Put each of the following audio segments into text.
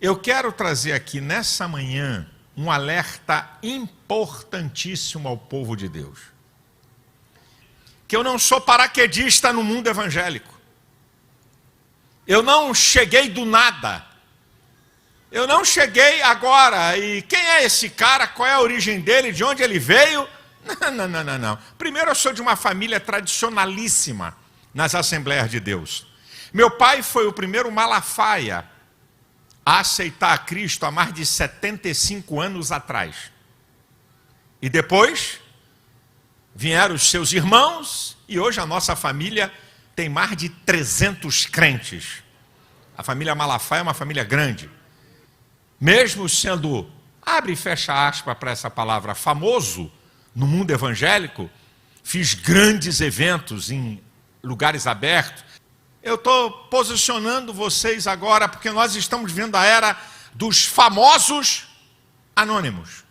Eu quero trazer aqui nessa manhã um alerta importantíssimo ao povo de Deus. Que eu não sou paraquedista no mundo evangélico. Eu não cheguei do nada. Eu não cheguei agora. E quem é esse cara? Qual é a origem dele? De onde ele veio? Não. Primeiro, eu sou de uma família tradicionalíssima nas Assembleias de Deus. Meu pai foi o primeiro Malafaia a aceitar a Cristo há mais de 75 anos atrás. E depois vieram os seus irmãos e hoje a nossa família tem mais de 300 crentes. A família Malafaia é uma família grande. Mesmo sendo, abre e fecha aspas para essa palavra, famoso no mundo evangélico, fiz grandes eventos em lugares abertos. Eu estou posicionando vocês agora porque nós estamos vivendo a era dos famosos anônimos.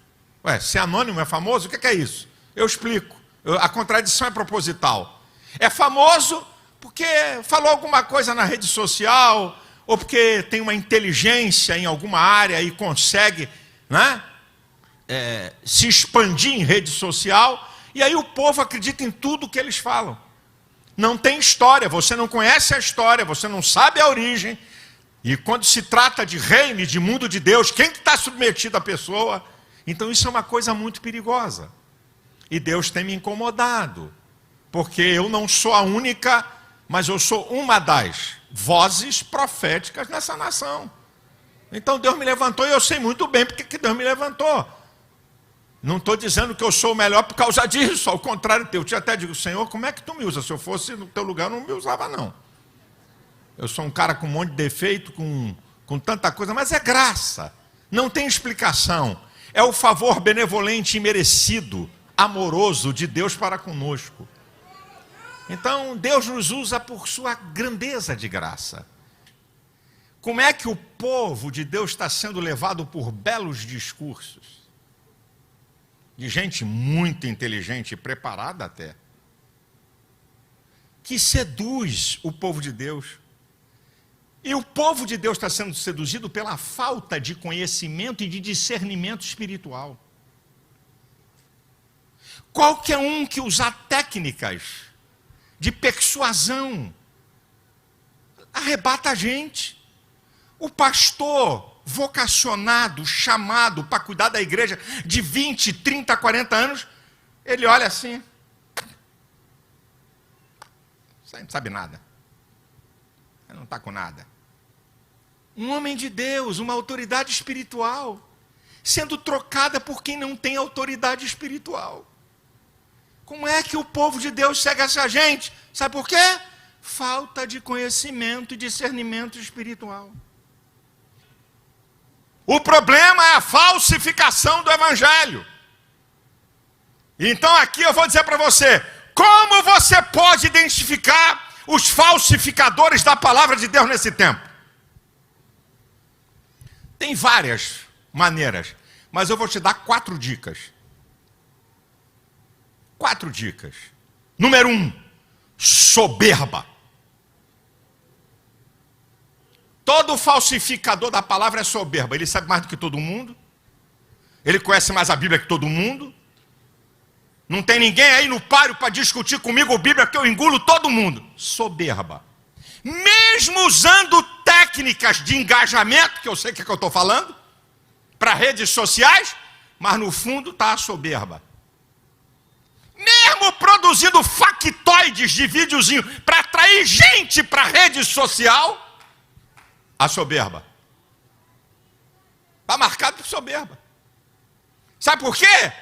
Ué, se anônimo é famoso, o que é isso? Eu explico. A contradição é proposital. É famoso porque falou alguma coisa na rede social, ou porque tem uma inteligência em alguma área e consegue, né, se expandir em rede social, e aí o povo acredita em tudo que eles falam. Não tem história, você não conhece a história, você não sabe a origem, e quando se trata de reino e de mundo de Deus, quem que está submetido à pessoa? Então isso é uma coisa muito perigosa. E Deus tem me incomodado, porque eu não sou a única, mas eu sou uma das vozes proféticas nessa nação. Então Deus me levantou e eu sei muito bem porque que Deus me levantou. Não estou dizendo que eu sou o melhor por causa disso, ao contrário, eu te até digo, Senhor, como é que tu me usa? Se eu fosse no teu lugar, eu não me usava não. Eu sou um cara com um monte de defeito, com tanta coisa, mas é graça, não tem explicação. É o favor benevolente e merecido, amoroso de Deus para conosco. Então, Deus nos usa por sua grandeza de graça. Como é que o povo de Deus está sendo levado por belos discursos? De gente muito inteligente e preparada até, que seduz o povo de Deus. E o povo de Deus está sendo seduzido pela falta de conhecimento e de discernimento espiritual. Qualquer um que usar técnicas de persuasão arrebata a gente. O pastor vocacionado, chamado para cuidar da igreja de 20, 30, 40 anos, ele olha assim, você não sabe nada, você não está com nada. Um homem de Deus, uma autoridade espiritual, sendo trocada por quem não tem autoridade espiritual. Como é que o povo de Deus segue essa gente? Sabe por quê? Falta de conhecimento e discernimento espiritual. O problema é a falsificação do evangelho. Então aqui eu vou dizer para você, como você pode identificar os falsificadores da palavra de Deus nesse tempo? Tem várias maneiras, mas eu vou te dar 4 dicas. 4 dicas. Número 1, soberba. Todo falsificador da palavra é soberba. Ele sabe mais do que todo mundo. Ele conhece mais a Bíblia que todo mundo. Não tem ninguém aí no páreo para discutir comigo a Bíblia, que eu engulo todo mundo. Soberba. Mesmo usando técnicas de engajamento, que eu sei o que eu estou falando, para redes sociais, mas no fundo está a soberba. Mesmo produzindo factoides de videozinho para atrair gente para a rede social, a soberba. Está marcado por soberba. Sabe por quê?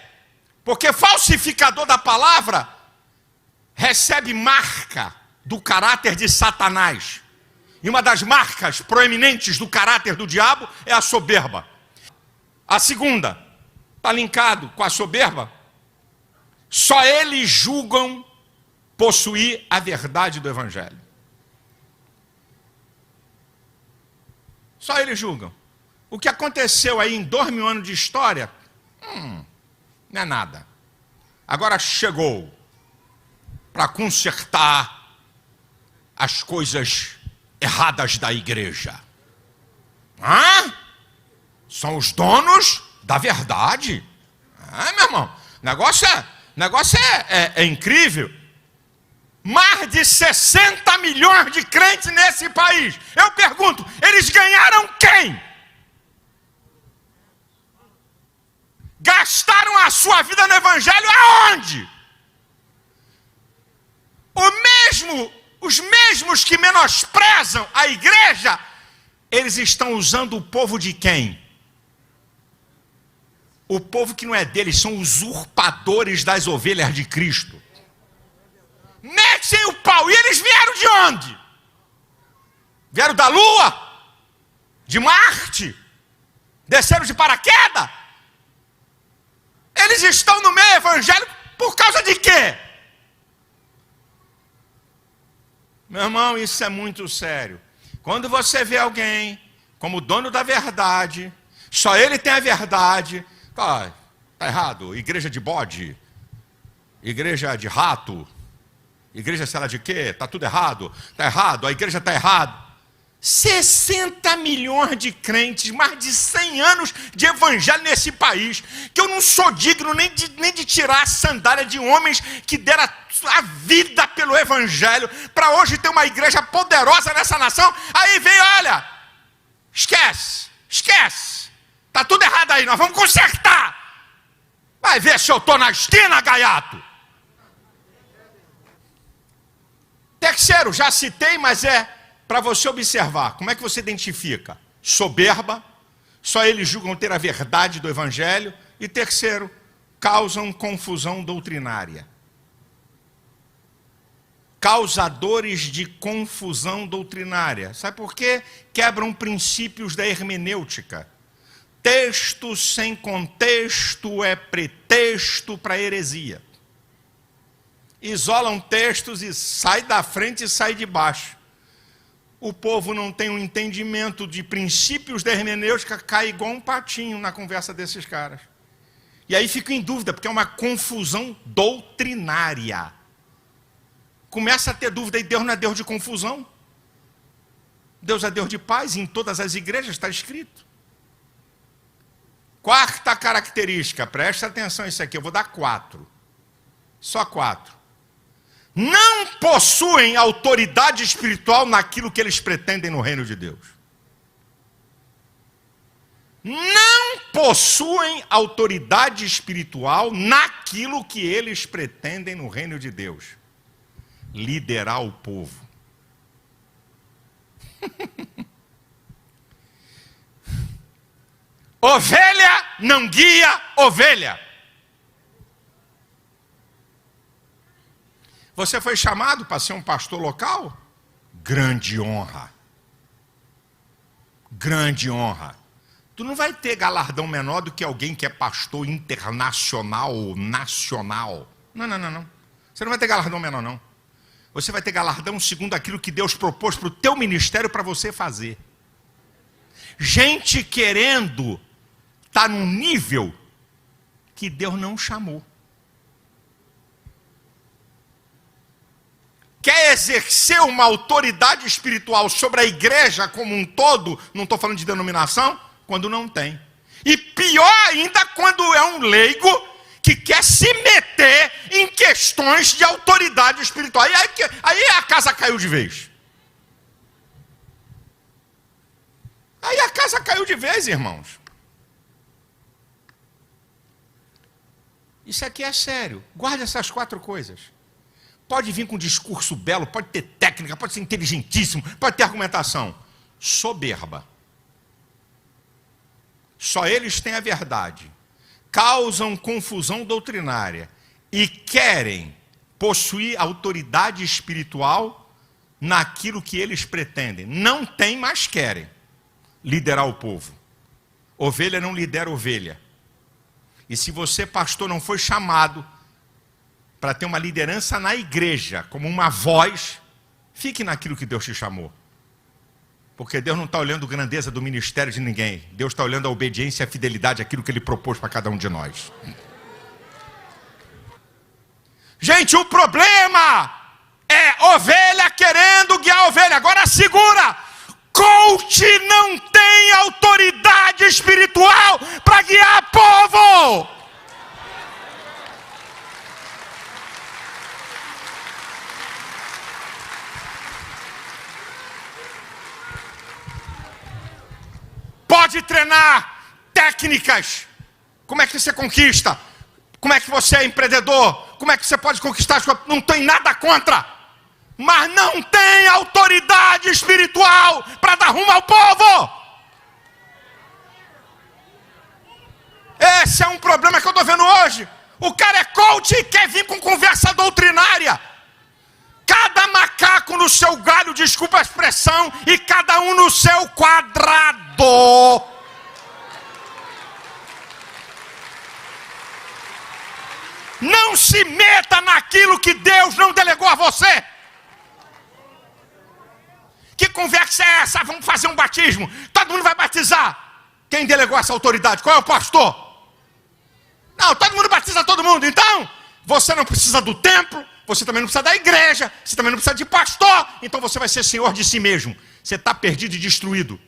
Porque falsificador da palavra recebe marca do caráter de Satanás. E uma das marcas proeminentes do caráter do diabo é a soberba. A segunda, está linkado com a soberba. Só eles julgam possuir a verdade do evangelho. Só eles julgam. O que aconteceu aí em 2000 anos de história, não é nada. Agora chegou para consertar as coisas erradas da igreja. São os donos da verdade. Meu irmão, o negócio é incrível. Mais de 60 milhões de crentes nesse país. Eu pergunto, eles ganharam quem? Gastaram a sua vida no evangelho aonde? Os mesmos que menosprezam a igreja, eles estão usando o povo de quem? O povo que não é deles, são usurpadores das ovelhas de Cristo. Metem o pau. E eles vieram de onde? Vieram da Lua? De Marte? Desceram de paraquedas? Eles estão no meio evangélico por causa de quê? Meu irmão, isso é muito sério. Quando você vê alguém como dono da verdade, só ele tem a verdade, tá errado, igreja de bode, igreja de rato, igreja sei lá de quê, tá tudo errado, tá errado, a igreja tá errada. 60 milhões de crentes, mais de 100 anos de evangelho nesse país, que eu não sou digno nem de tirar a sandália de homens que deram a vida pelo evangelho, para hoje ter uma igreja poderosa nessa nação. Aí vem, olha, esquece, tá tudo errado aí, nós vamos consertar. Vai ver se eu estou na esquina, gaiato. Terceiro, já citei, mas é para você observar. Como é que você identifica? Soberba, só eles julgam ter a verdade do evangelho. E terceiro, causam confusão doutrinária. Causadores de confusão doutrinária. Sabe por quê? Quebram princípios da hermenêutica. Texto sem contexto é pretexto para heresia. Isolam textos e sai da frente e sai de baixo. O povo não tem um entendimento de princípios da hermenêutica, cai igual um patinho na conversa desses caras. E aí fica em dúvida, porque é uma confusão doutrinária. Começa a ter dúvida, e Deus não é Deus de confusão. Deus é Deus de paz, e em todas as igrejas está escrito. Quarta característica, presta atenção isso aqui, eu vou dar 4. Só 4. Não possuem autoridade espiritual naquilo que eles pretendem no reino de Deus. Não possuem autoridade espiritual naquilo que eles pretendem no reino de Deus. Liderar o povo. Ovelha não guia ovelha. Você foi chamado para ser um pastor local? Grande honra. Grande honra. Tu não vai ter galardão menor do que alguém que é pastor internacional ou nacional. Não. Você não vai ter galardão menor, não. Você vai ter galardão segundo aquilo que Deus propôs para o teu ministério para você fazer. Gente querendo estar num nível que Deus não chamou. Quer exercer uma autoridade espiritual sobre a igreja como um todo, não estou falando de denominação, quando não tem. E pior ainda quando é um leigo que quer se meter em questões de autoridade espiritual. Aí a casa caiu de vez. Aí a casa caiu de vez, irmãos. Isso aqui é sério. Guarde essas 4 coisas. Pode vir com discurso belo, pode ter técnica, pode ser inteligentíssimo, pode ter argumentação. Soberba. Só eles têm a verdade. Causam confusão doutrinária e querem possuir autoridade espiritual naquilo que eles pretendem. Não tem, mas querem liderar o povo. Ovelha não lidera ovelha. E se você, pastor, não foi chamado para ter uma liderança na igreja, como uma voz, fique naquilo que Deus te chamou. Porque Deus não está olhando a grandeza do ministério de ninguém. Deus está olhando a obediência e a fidelidade àquilo que Ele propôs para cada um de nós. Gente, o problema é ovelha querendo guiar a ovelha. Agora segura! Coach não tem autoridade espiritual. pode treinar técnicas. Como é que você conquista? Como é que você é empreendedor? Como é que você pode conquistar as coisas? Não tem nada contra. Mas não tem autoridade espiritual para dar rumo ao povo. Esse é um problema que eu estou vendo hoje. O cara é coach e quer vir com conversa doutrinária. Cada macaco no seu galho, desculpa a expressão, e cada um no seu quadrado. Não se meta naquilo que Deus não delegou a você. Que conversa é essa? Vamos fazer um batismo. Todo mundo vai batizar. Quem delegou essa autoridade? Qual é o pastor? Não, todo mundo batiza todo mundo. Então, você não precisa do templo, você também não precisa da igreja, você também não precisa de pastor. Então você vai ser senhor de si mesmo. Você está perdido e destruído.